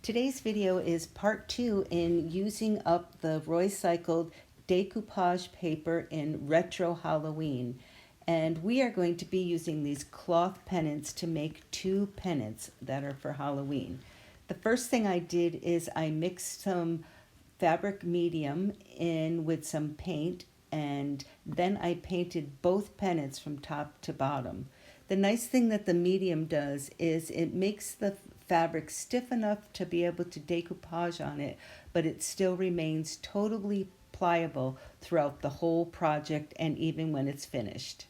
Today's video is part 2 in using up the Roycycled decoupage paper in Retro Halloween. And we are going to be using these cloth pennants to make 2 pennants that are for Halloween. The first thing I did is I mixed some fabric medium in with some paint, and then I painted both pennants from top to bottom. The nice thing that the medium does is it makes the fabric stiff enough to be able to decoupage on it, but it still remains totally pliable throughout the whole project and even when it's finished.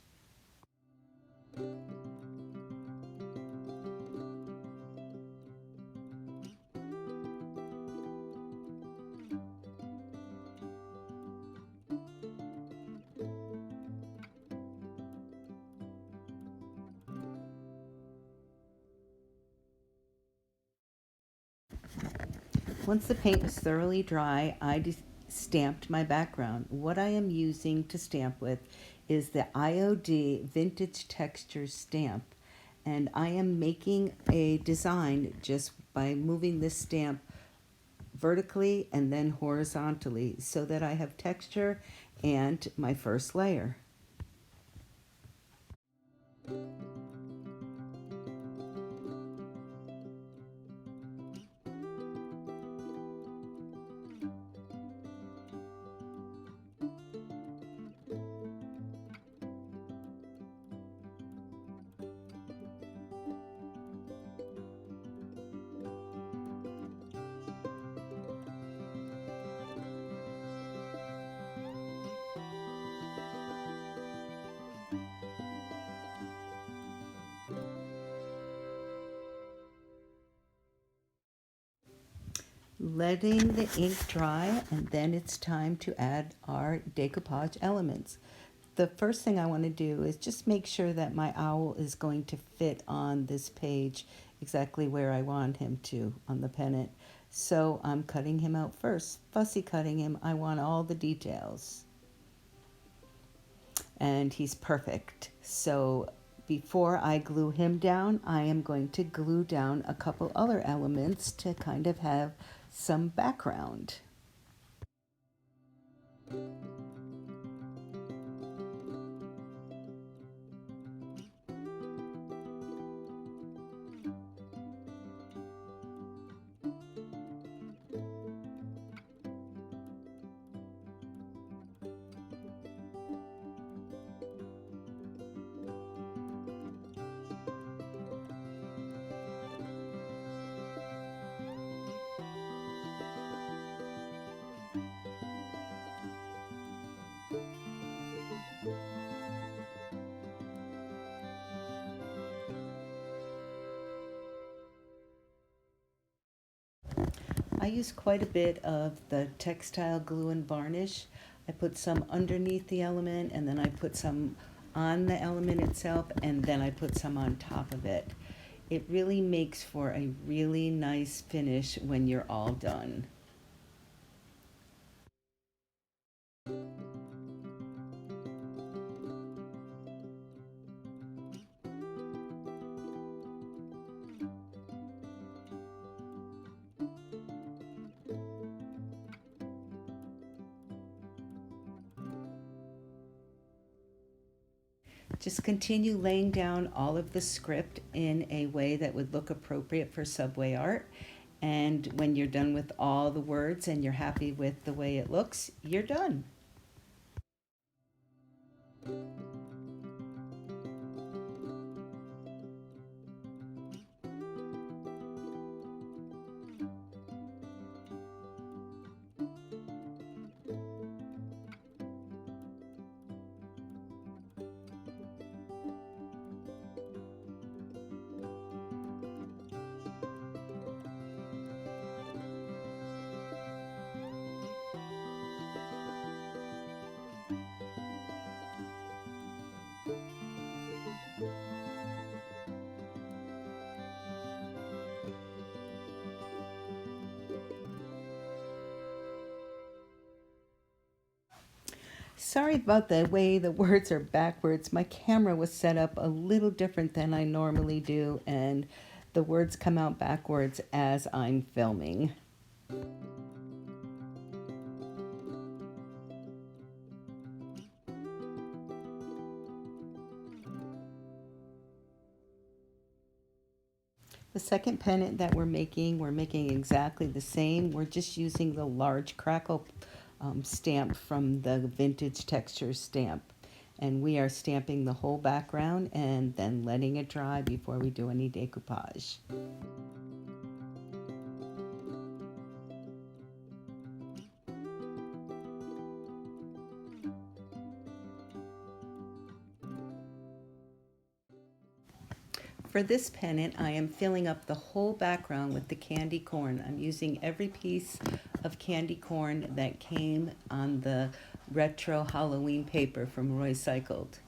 Once the paint was thoroughly dry, I stamped my background. What I am using to stamp with is the IOD Vintage Textures stamp. And I am making a design just by moving this stamp vertically and then horizontally so that I have texture and my first layer. Letting the ink dry, and then it's time to add our decoupage elements. The first thing I want to do is just make sure that my owl is going to fit on this page exactly where I want him to on the pennant. So I'm cutting him out first. Fussy cutting him, I want all the details. And he's perfect. So before I glue him down, I am going to glue down a couple other elements to kind of have some background. I use quite a bit of the textile glue and varnish. I put some underneath the element, and then I put some on the element itself, and then I put some on top of it. It really makes for a really nice finish when you're all done. Just continue laying down all of the script in a way that would look appropriate for subway art. And when you're done with all the words and you're happy with the way it looks, you're done. Sorry about the way the words are backwards. My camera was set up a little different than I normally do, and the words come out backwards as I'm filming. The second pennant that we're making exactly the same. We're just using the large crackle stamp from the Vintage Textures stamp. And we are stamping the whole background and then letting it dry before we do any decoupage. For this pennant, I am filling up the whole background with the candy corn. I'm using every piece of candy corn that came on the retro Halloween paper from Roycycled.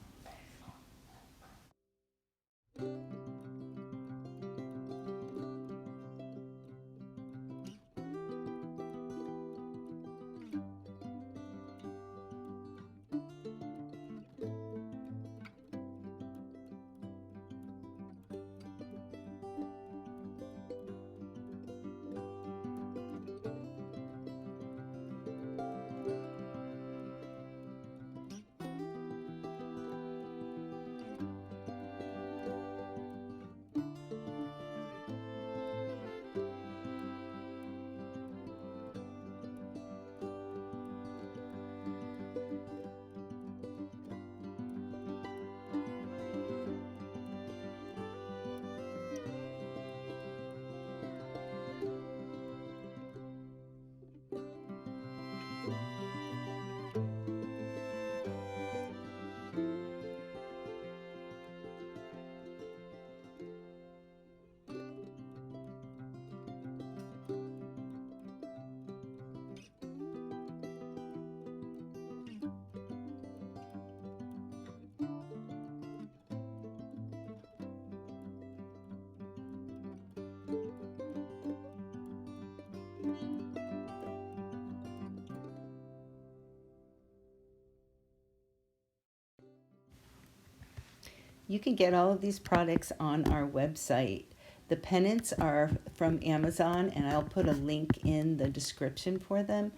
You can get all of these products on our website. The pennants are from Amazon, and I'll put a link in the description for them.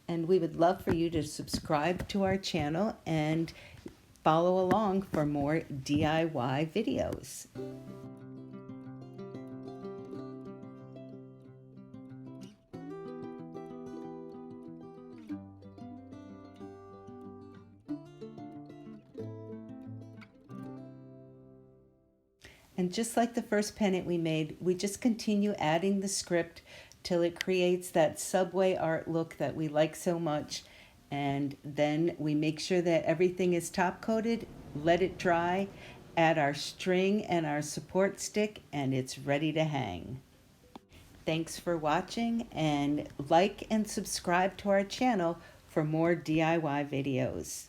And we would love for you to subscribe to our channel and follow along for more DIY videos. And just like the first pennant we made, we just continue adding the script till it creates that subway art look that we like so much. And then we make sure that everything is top coated, let it dry, add our string and our support stick, and it's ready to hang. Thanks for watching, and like and subscribe to our channel for more DIY videos.